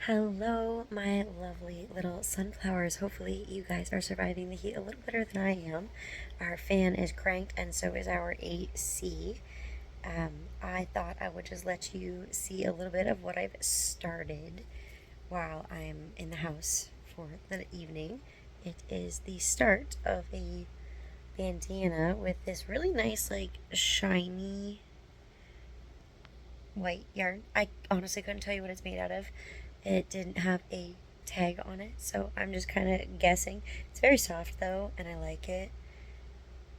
Hello, my lovely little sunflowers. Hopefully, you guys are surviving the heat a little better than I am. Our fan is cranked, and so is our AC. I thought I would just let you see a little bit of what I've started while I'm in the house for the evening. It is the start of a bandana with this really nice, like, shiny white yarn. I honestly couldn't tell you what it's made out of. It didn't have a tag on it, so I'm just kind of guessing. It's very soft though, and I like it.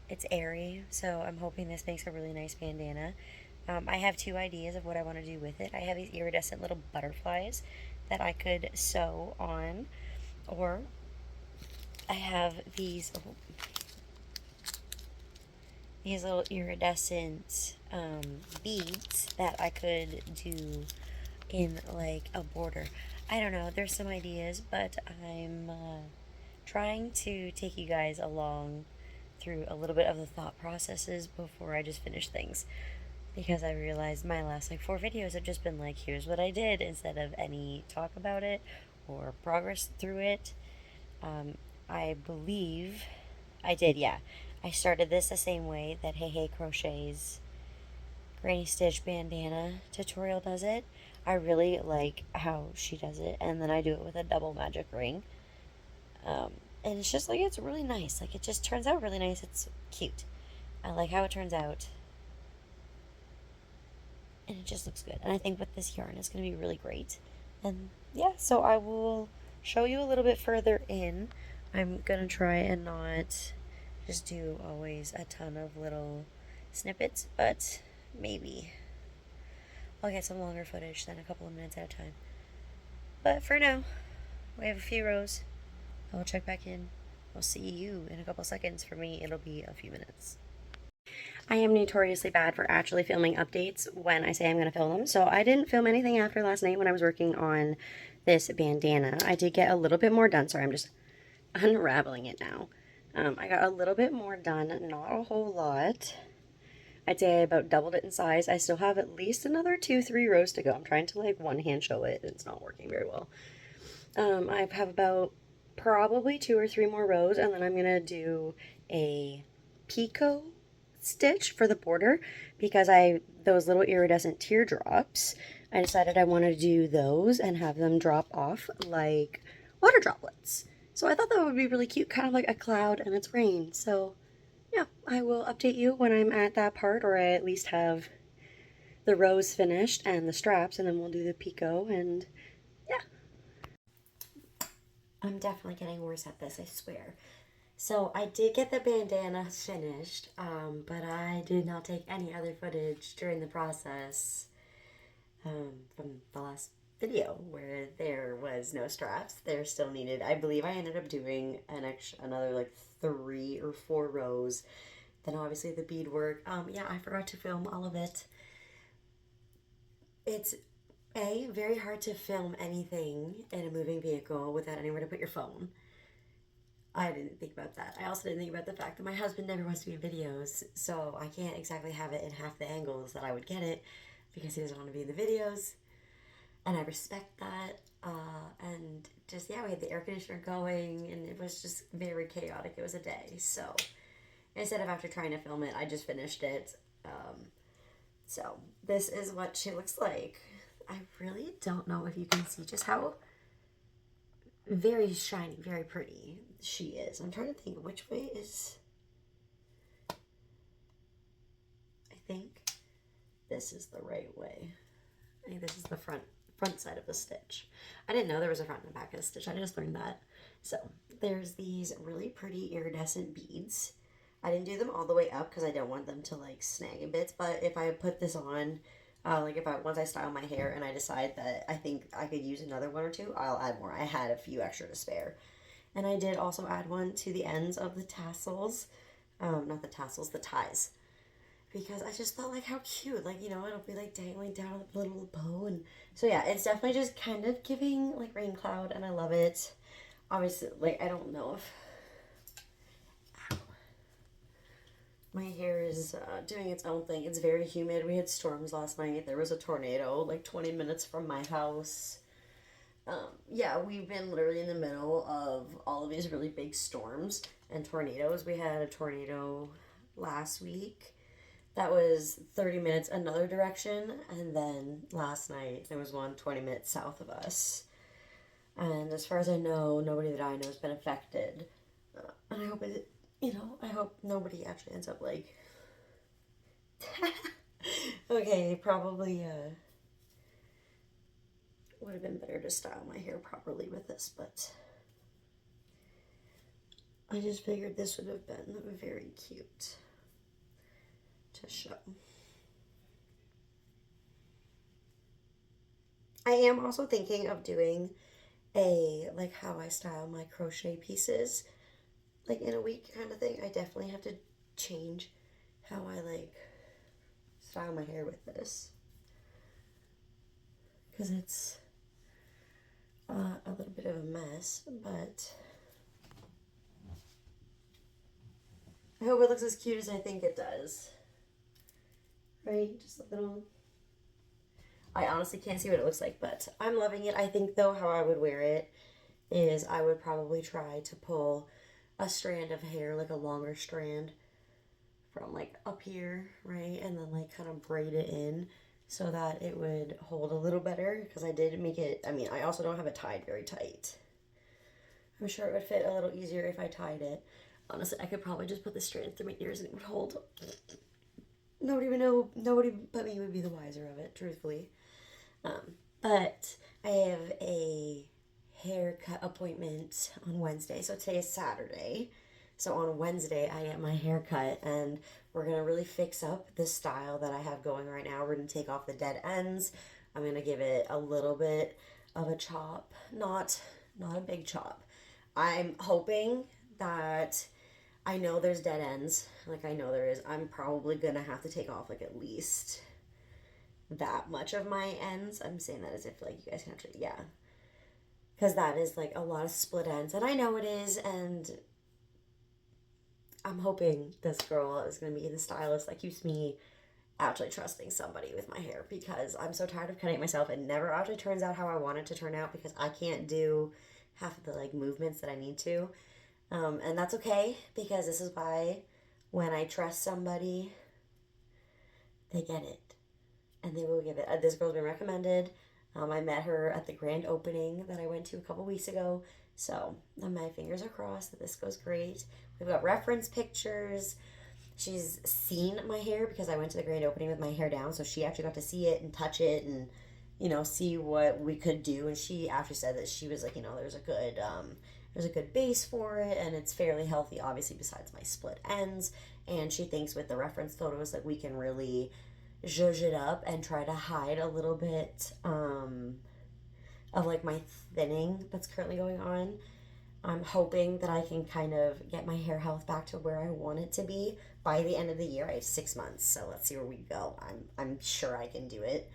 It's airy, so I'm hoping this makes a really nice bandana. I have two ideas of what I want to do with it. I have these iridescent little butterflies that I could sew on, or I have these little iridescent beads that I could do in like a border. I don't know, there's some ideas, but I'm trying to take you guys along through a little bit of the thought processes before I just finish things. Because I realized my last like 4 videos have just been like, here's what I did instead of any talk about it or progress through it. I believe I did, yeah. I started this the same way that Hey Hey Crochet's Granny Stitch bandana tutorial does it. I really like how she does it, and then I do it with a double magic ring. Um, and it's just like, it's really nice. Like, it just turns out really nice. It's cute. I like how it turns out, and it just looks good. And I think with this yarn, it's going to be really great. And yeah, so I will show you a little bit further in. I'm going to try and not just do always a ton of little snippets, but maybe I'll get some longer footage than a couple of minutes at a time. But for now, we have a few rows. I will check back in. I'll see you in a couple seconds. For me, it'll be a few minutes. I am notoriously bad for actually filming updates when I say I'm going to film them, so I didn't film anything after last night when I was working on this bandana. I did get a little bit more done. Sorry, I'm just unraveling it now. I got a little bit more done, not a whole lot. I'd say I about doubled it in size. I still have at least another 2-3 rows to go. I'm trying to like one hand show it. It's not working very well. I have about probably 2 or 3 more rows, and then I'm gonna do a picot stitch for the border because those little iridescent teardrops, I decided I wanted to do those and have them drop off like water droplets. So I thought that would be really cute, kind of like a cloud and it's rain. So yeah, I will update you when I'm at that part, or I at least have the rows finished and the straps, and then we'll do the picot. And yeah, I'm definitely getting worse at this, I swear. So I did get the bandana finished, but I did not take any other footage during the process from the last video where there was no straps. They're still needed. I believe I ended up doing another like 3 or 4 rows. Then obviously the beadwork. Yeah, I forgot to film all of it. It's very hard to film anything in a moving vehicle without anywhere to put your phone. I didn't think about that. I also didn't think about the fact that my husband never wants to be in videos, so I can't exactly have it in half the angles that I would get it because he doesn't want to be in the videos, and I respect that. And just, yeah, we had the air conditioner going, and it was just very chaotic. It was a day, so instead of after trying to film it, I just finished it. So this is what she looks like. I really don't know if you can see just how very shiny, very pretty she is. I'm trying to think which way is. I think this is the right way. I think this is the front side of the stitch. I didn't know there was a front and back of the stitch. I just learned that. So there's these really pretty iridescent beads. I didn't do them all the way up because I don't want them to like snag in bits. But if I put this on, like if I once I style my hair and I decide that I think I could use another 1 or 2, I'll add more. I had a few extra to spare. And I did also add one to the ends of the tassels. Not the tassels, the ties. Because I just thought like how cute. Like, you know, it'll be like dangling down a little bow. And so yeah, it's definitely just kind of giving like rain cloud, and I love it. Obviously, like I don't know if my hair is doing its own thing. It's very humid. We had storms last night. There was a tornado like 20 minutes from my house. yeah, we've been literally in the middle of all of these really big storms and tornadoes. We had a tornado last week that was 30 minutes another direction, and then last night there was one 20 minutes south of us. And as far as I know, nobody that I know has been affected. And I hope it, I hope nobody actually ends up like. Okay, probably would have been better to style my hair properly with this, but I just figured this would have been very cute to show. I am also thinking of doing a, like, how I style my crochet pieces, like, in a week kind of thing. I definitely have to change how I, like, style my hair with this, because it's a little bit of a mess, but I hope it looks as cute as I think it does. Right? Just a little. I honestly can't see what it looks like, but I'm loving it. I think, though, how I would wear it is I would probably try to pull a strand of hair, like a longer strand, from, like, up here, right? And then, like, kind of braid it in so that it would hold a little better, because I did make it, I mean, I also don't have it tied very tight. I'm sure it would fit a little easier if I tied it. Honestly, I could probably just put the strand through my ears and it would hold. Nobody would know, nobody but me would be the wiser of it, truthfully. But I have a haircut appointment on Wednesday. So today is Saturday. So on Wednesday, I get my hair cut, and we're going to really fix up the style that I have going right now. We're going to take off the dead ends. I'm going to give it a little bit of a chop, not a big chop. I'm hoping that, I know there's dead ends, like I know there is. I'm probably going to have to take off like at least that much of my ends. I'm saying that as if like you guys can actually, yeah. Because that is like a lot of split ends, and I know it is, and I'm hoping this girl is going to be the stylist that keeps me actually trusting somebody with my hair, because I'm so tired of cutting it myself. It never actually turns out how I want it to turn out, because I can't do half of the like movements that I need to. And that's okay, because this is why when I trust somebody, they get it. And they will give it. This girl's been recommended. I met her at the grand opening that I went to a couple weeks ago. So my fingers are crossed that this goes great. We've got reference pictures. She's seen my hair because I went to the grand opening with my hair down. So she actually got to see it and touch it and, see what we could do. And she actually said that she was like, there's a good base for it, and it's fairly healthy, obviously, besides my split ends. And she thinks with the reference photos that we can really zhuzh it up and try to hide a little bit of like my thinning that's currently going on. I'm hoping that I can kind of get my hair health back to where I want it to be by the end of the year. I have 6 months, so let's see where we go. I'm sure I can do it.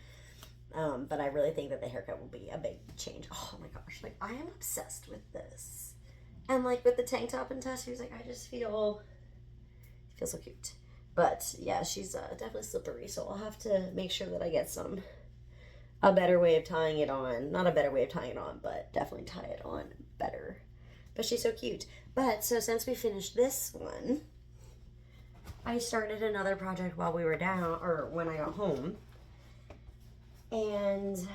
But I really think that the haircut will be a big change. Oh my gosh, like I am obsessed with this. And like with the tank top and tattoos, like I just feel so cute. But yeah, she's definitely slippery, so I'll have to make sure that I get a better way of tying it on. Not a better way of tying it on, but definitely tie it on better. But she's so cute. But so since we finished this one, I started another project while we were down, or when I got home. And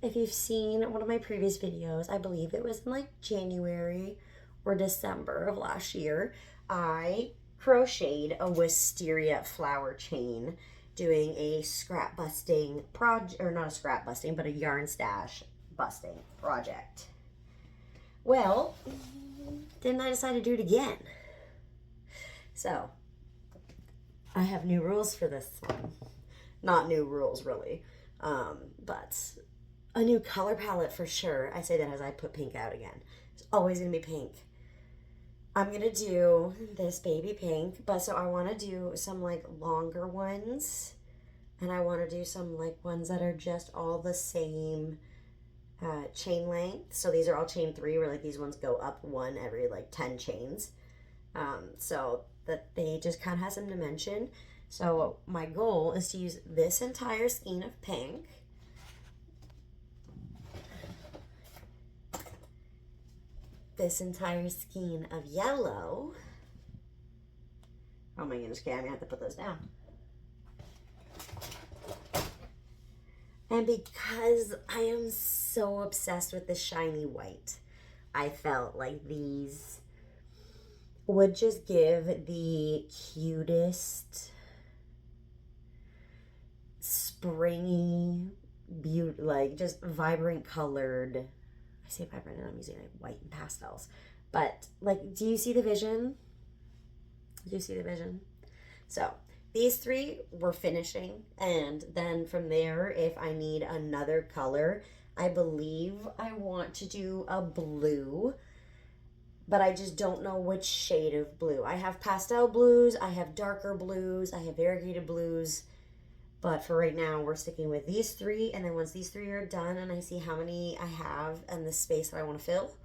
if you've seen one of my previous videos, I believe it was in like January or December of last year, I crocheted a wisteria flower chain doing a scrap busting project, or not a scrap busting, but a yarn stash busting project. Well, then I decided to do it again. So I have new rules for this one. Not new rules really, but a new color palette for sure. I say that as I put pink out again. It's always gonna be pink. I'm gonna do this baby pink, but so I want to do some like longer ones, and I want to do some like ones that are just all the same chain length. So these are all chain 3, where like these ones go up 1 every like 10 chains, so that they just kind of have some dimension. So my goal is to use this entire skein of pink this entire skein of yellow. Oh my goodness, okay, I'm gonna have to put those down. And because I am so obsessed with the shiny white, I felt like these would just give the cutest springy, like just vibrant colored. I say vibrant and I'm using like white and pastels. But like, do you see the vision? Do you see the vision? So these three we're finishing, and then from there, if I need another color, I believe I want to do a blue, but I just don't know which shade of blue. I have pastel blues, I have darker blues, I have variegated blues, but for right now, we're sticking with these three, and then once these three are done and I see how many I have and the space that I want to fill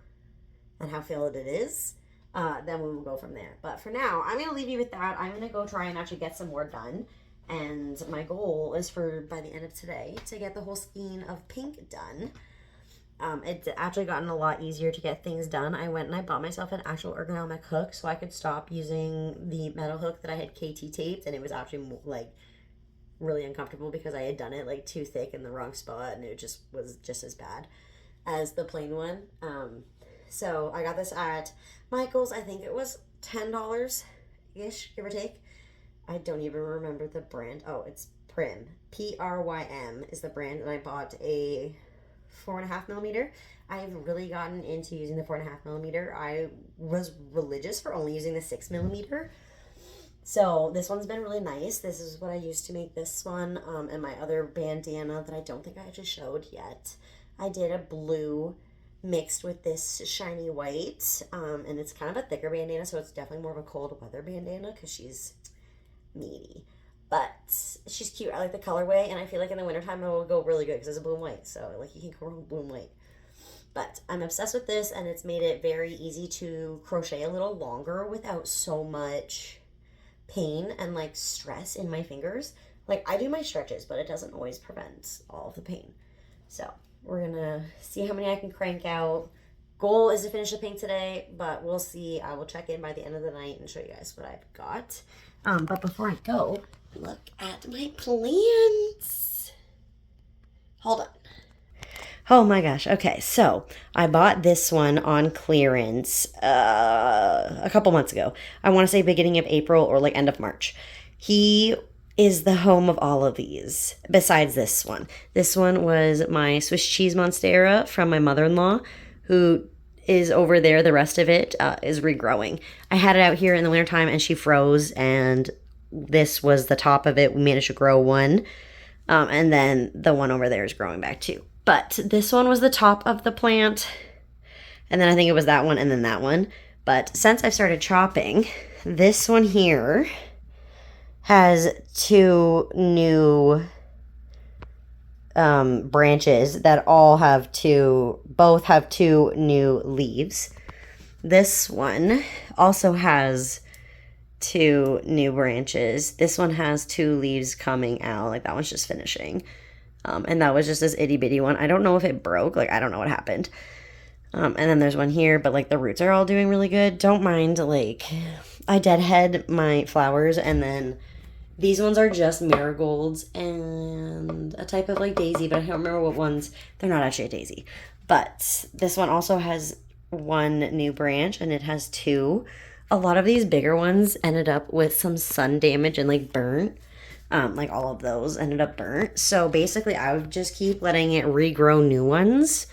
and how filled it is, then we will go from there. But for now, I'm going to leave you with that. I'm going to go try and actually get some more done. And my goal is for, by the end of today, to get the whole skein of pink done. It's actually gotten a lot easier to get things done. I went and I bought myself an actual ergonomic hook so I could stop using the metal hook that I had KT taped. And it was actually like really uncomfortable because I had done it like too thick in the wrong spot, and it just was just as bad as the plain one. So I got this at Michael's. I think it was $10-ish, give or take. I don't even remember the brand. Oh, it's Prim. Prym is the brand, and I bought a 4.5 millimeter. I've really gotten into using the 4.5 millimeter. I was religious for only using the 6 millimeter. So this one's been really nice. This is what I used to make this one, and my other bandana that I don't think I actually showed yet. I did a blue mixed with this shiny white, and it's kind of a thicker bandana, so it's definitely more of a cold weather bandana because she's meaty. But she's cute. I like the colorway, and I feel like in the wintertime it will go really good because it's a blue and white, so like you can go blue and white. But I'm obsessed with this, and it's made it very easy to crochet a little longer without so much pain and like stress in my fingers. Like I do my stretches, but it doesn't always prevent all of the pain. So we're gonna see how many I can crank out. Goal is to finish the pink today, but we'll see. I will check in by the end of the night and show you guys what I've got. But before I go, look at my plants. Hold on. Oh my gosh. Okay, so I bought this one on clearance a couple months ago. I want to say beginning of April or like end of March. He is the home of all of these, besides this one. This one was my Swiss cheese monstera from my mother-in-law, who is over there. The rest of it is regrowing. I had it out here in the wintertime and she froze, and this was the top of it. We managed to grow one, and then the one over there is growing back too. But this one was the top of the plant, and then I think it was that one and then that one. But since I've started chopping, this one here has two new branches that both have two new leaves. This one also has two new branches. This one has two leaves coming out. Like that one's just finishing. And that was just this itty bitty one. I don't know if it broke. Like, I don't know what happened. And then there's one here, but like the roots are all doing really good. Don't mind, like, I deadhead my flowers, and then these ones are just marigolds and a type of like daisy, but I don't remember what ones. They're not actually a daisy. But this one also has one new branch, and it has two. A lot of these bigger ones ended up with some sun damage and like burnt. Like all of those ended up burnt. So basically I would just keep letting it regrow new ones.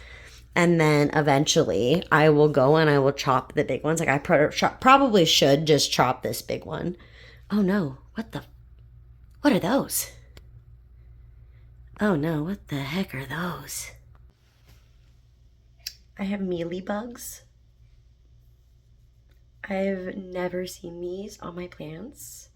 And then eventually I will go and I will chop the big ones. Like I probably should just chop this big one. Oh no, what are those? Oh no, what the heck are those? I have mealy bugs. I've never seen these on my plants.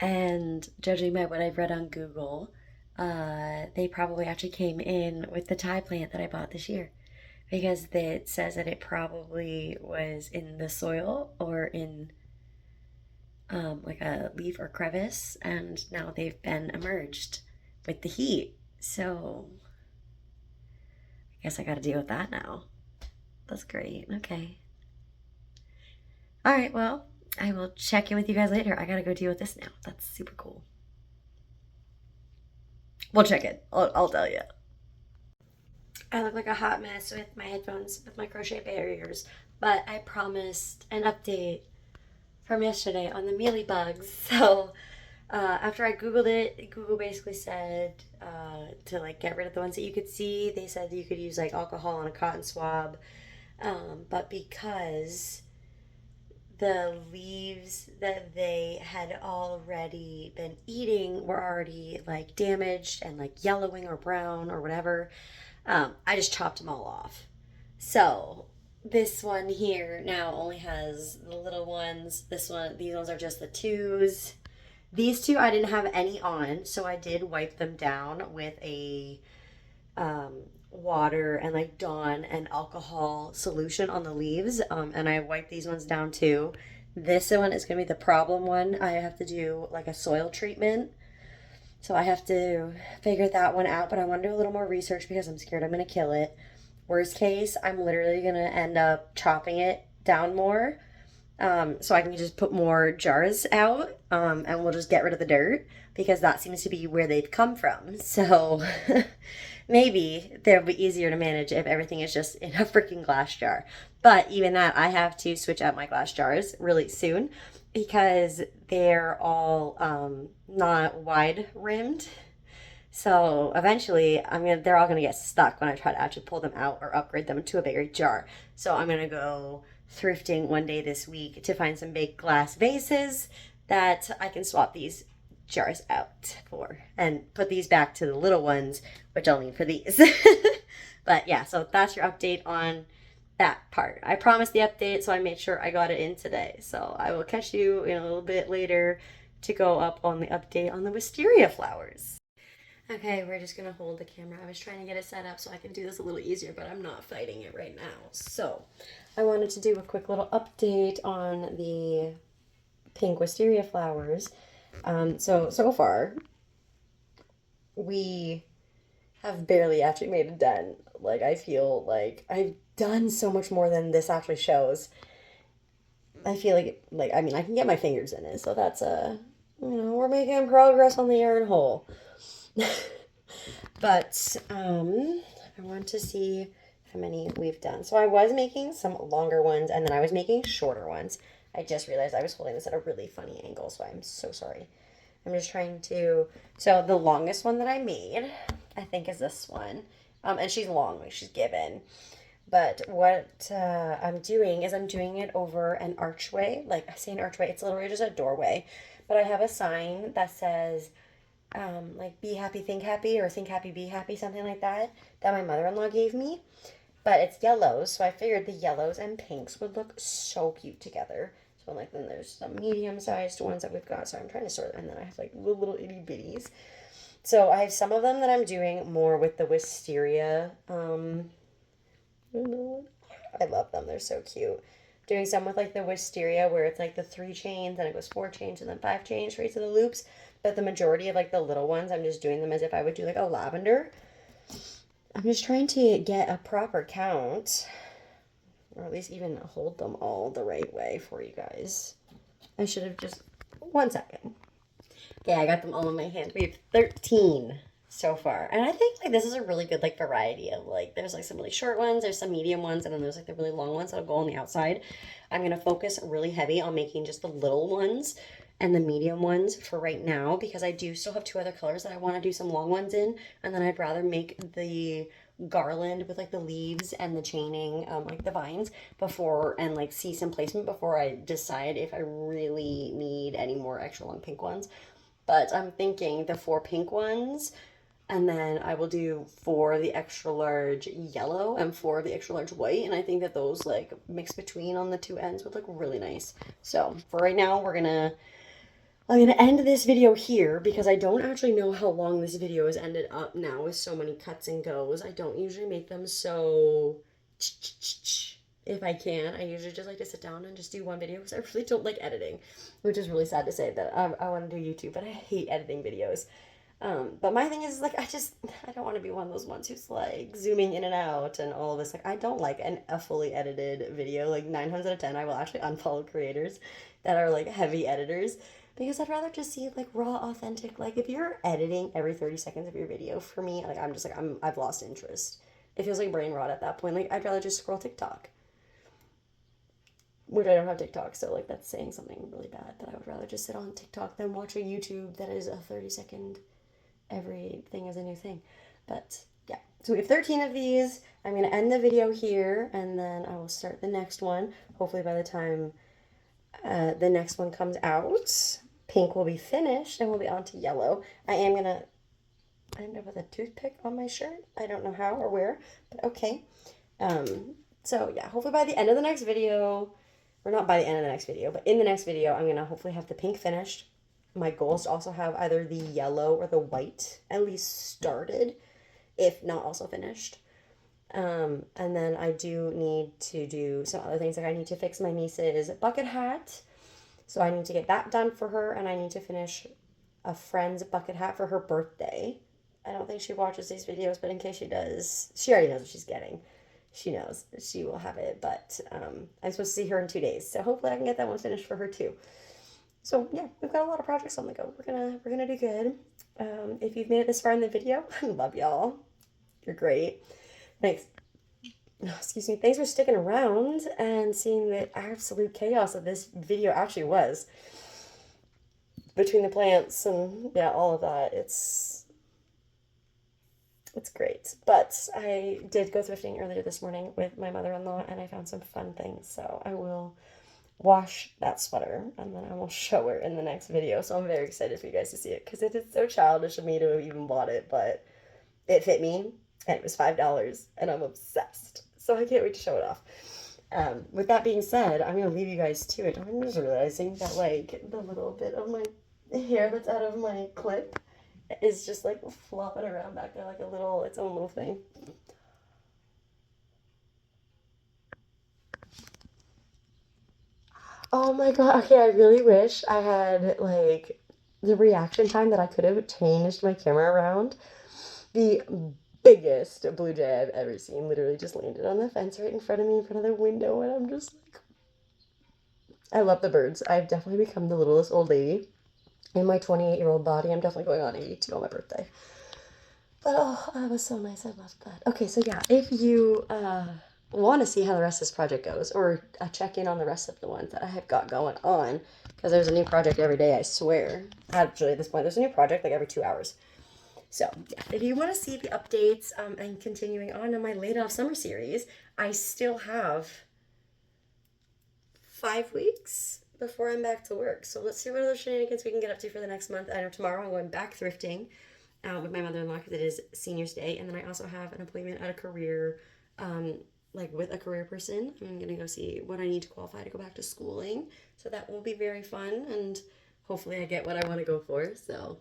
And judging by what I've read on Google, they probably actually came in with the Thai plant that I bought this year, because it says that it probably was in the soil or in like a leaf or crevice, and now they've been emerged with the heat. So I guess I got to deal with that now. That's great. Okay. All right, well, I will check in with you guys later. I gotta go deal with this now. That's super cool. We'll check it. I'll tell you. I look like a hot mess with my headphones, with my crochet barriers, but I promised an update from yesterday on the mealy bugs. So after I Googled it, Google basically said to like get rid of the ones that you could see. They said that you could use like alcohol on a cotton swab, but because the leaves that they had already been eating were already like damaged and like yellowing or brown or whatever, I just chopped them all off. So this one here now only has the little ones. These ones are just the twos. These two I didn't have any on, so I did wipe them down with a water and like Dawn and alcohol solution on the leaves, and I wiped these ones down too. This one is going to be the problem one. I have to do like a soil treatment, so I have to figure that one out, but I want to do a little more research because I'm scared I'm going to kill it. Worst case, I'm literally going to end up chopping it down more, so I can just put more jars out, and we'll just get rid of the dirt because that seems to be where they've come from. So maybe they'll be easier to manage if everything is just in a freaking glass jar. But even that, I have to switch out my glass jars really soon because they're all not wide rimmed. So eventually, they're all gonna get stuck when I try to actually pull them out or upgrade them to a bigger jar. So I'm gonna go thrifting one day this week to find some big glass vases that I can swap these jars out for and put these back to the little ones, which I'll need for these. But yeah, so that's your update on that part. I promised the update, so I made sure I got it in today. So I will catch you in a little bit later to go up on the update on the wisteria flowers. Okay, we're just gonna hold the camera. I was trying to get it set up so I can do this a little easier, but I'm not fighting it right now. So I wanted to do a quick little update on the pink wisteria flowers. So far, we have barely actually made a dent. Like, I feel like I've done so much more than this actually shows. I feel like I can get my fingers in it, so that's we're making progress on the yarn hole. But I want to see how many we've done. So I was making some longer ones, and then I was making shorter ones. I just realized I was holding this at a really funny angle, so I'm so sorry. I'm just trying to... So the longest one that I made, I think, is this one. And she's long, like she's given. But what I'm doing is I'm doing it over an archway. Like, I say an archway, it's literally just a doorway. But I have a sign that says, like, be happy, think happy, or think happy, be happy, something like that my mother-in-law gave me. But it's yellows, so I figured the yellows and pinks would look so cute together. So like, then there's some medium-sized ones that we've got. So I'm trying to sort, and then I have like little itty bitties. So I have some of them that I'm doing more with the wisteria. I love them. They're so cute. Doing some with like the wisteria where it's like the 3 chains, and it goes 4 chains and then 5 chains for each of the loops. But the majority of like the little ones, I'm just doing them as if I would do like a lavender. I'm just trying to get a proper count, or at least even hold them all the right way for you guys. I should have just... 1 second. Yeah, I got them all in my hand. We have 13 so far. And I think like this is a really good like variety of like, there's like some really short ones, there's some medium ones, and then there's like the really long ones that'll go on the outside. I'm going to focus really heavy on making just the little ones and the medium ones for right now, because I do still have 2 other colors that I want to do some long ones in, and then I'd rather make the garland with like the leaves and the chaining, like the vines, before, and like see some placement before I decide if I really need any more extra long pink ones. But I'm thinking the 4 pink ones, and then I will do 4 of the extra large yellow and 4 of the extra large white, and I think that those like mixed between on the 2 ends would look really nice. So for right now, I'm gonna end this video here because I don't actually know how long this video has ended up now with so many cuts and goes. I don't usually make them so if I can. I usually just like to sit down and just do one video because I really don't like editing, which is really sad to say that I want to do YouTube, but I hate editing videos. But my thing is like I don't want to be one of those ones who's like zooming in and out and all of this. Like I don't like a fully edited video. Like 9 times out of 10, I will actually unfollow creators that are like heavy editors because I'd rather just see like raw, authentic. Like if you're editing every 30 seconds of your video, for me, like I'm just like I've lost interest. It feels like brain rot at that point. Like I'd rather just scroll TikTok, which I don't have TikTok, so like that's saying something really bad. That I would rather just sit on TikTok than watch a YouTube that is a 30-second everything is a new thing. But yeah, so we have 13 of these. I'm going to end the video here and then I will start the next one. Hopefully by the time the next one comes out, pink will be finished and we'll be on to yellow. I ended up with a toothpick on my shirt. I don't know how or where, but okay. So yeah, hopefully by the end of the next video, or not by the end of the next video, but in the next video, I'm going to hopefully have the pink finished. My goal is to also have either the yellow or the white at least started, if not also finished. And then I do need to do some other things. Like I need to fix my niece's bucket hat. So I need to get that done for her. And I need to finish a friend's bucket hat for her birthday. I don't think she watches these videos, but in case she does, she already knows what she's getting. She knows she will have it. But I'm supposed to see her in 2 days. So hopefully I can get that one finished for her too. So yeah, we've got a lot of projects on the go. We're gonna do good. If you've made it this far in the video, I love y'all. You're great. Thanks. Excuse me. Thanks for sticking around and seeing the absolute chaos that this video actually was. Between the plants and yeah, all of that. It's great. But I did go thrifting earlier this morning with my mother-in-law and I found some fun things. So I will wash that sweater and then I will show her in the next video. So I'm very excited for you guys to see it because it is so childish of me to have even bought it, but it fit me and it was $5 and I'm obsessed. So I can't wait to show it off. With that being said, I'm going to leave you guys to it. I'm just realizing that like the little bit of my hair that's out of my clip is just like flopping around back there like its own little thing. Oh my god, okay, I really wish I had like the reaction time that I could have changed my camera around. The biggest blue jay I've ever seen literally just landed on the fence right in front of me, in front of the window, and I'm just like, I love the birds. I've definitely become the littlest old lady in my 28-year-old body. I'm definitely going on 82 on my birthday. But oh, that was so nice. I loved that. Okay, so yeah, if you want to see how the rest of this project goes, or check in on the rest of the ones that I have got going on, because there's a new project every day, I swear. Actually, at this point, there's a new project like every 2 hours. So, yeah, if you want to see the updates and continuing on in my Laid Off Summer series, I still have 5 weeks before I'm back to work. So let's see what other shenanigans we can get up to for the next month. I know tomorrow I'm going back thrifting with my mother-in-law because it is seniors day, and then I also have an appointment at a career like with a career person. I'm gonna go see what I need to qualify to go back to schooling, so that will be very fun, and hopefully I get what I want to go for, so it'll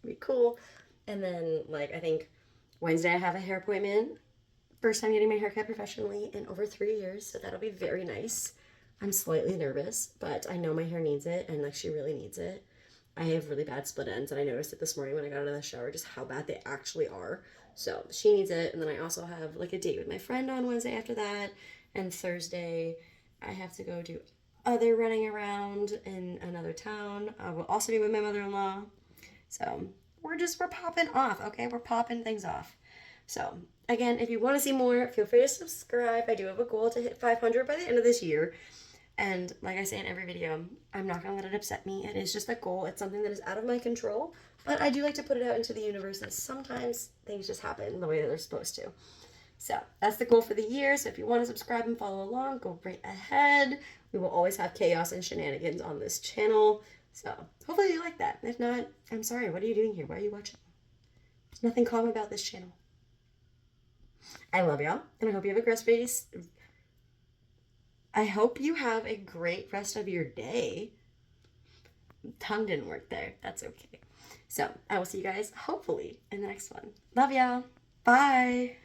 be cool. And then like I think Wednesday I have a hair appointment, first time getting my hair cut professionally in over 3 years, so that'll be very nice. I'm slightly nervous, but I know my hair needs it, and like she really needs it. I have really bad split ends, and I noticed it this morning when I got out of the shower just how bad they actually are. So she needs it, and then I also have like a date with my friend on Wednesday after that, and Thursday I have to go do other running around in another town. I will also be with my mother-in-law. So we're popping off, okay? We're popping things off. So again, if you want to see more, feel free to subscribe. I do have a goal to hit 500 by the end of this year. And like I say in every video, I'm not going to let it upset me. It is just a goal. It's something that is out of my control. But I do like to put it out into the universe that sometimes things just happen the way that they're supposed to. So that's the goal for the year. So if you want to subscribe and follow along, go right ahead. We will always have chaos and shenanigans on this channel. So hopefully you like that. If not, I'm sorry. What are you doing here? Why are you watching? There's nothing calm about this channel. I love y'all. And I hope you have a great space. I hope you have a great rest of your day. Tongue didn't work there. That's okay. So I will see you guys hopefully in the next one. Love y'all. Bye.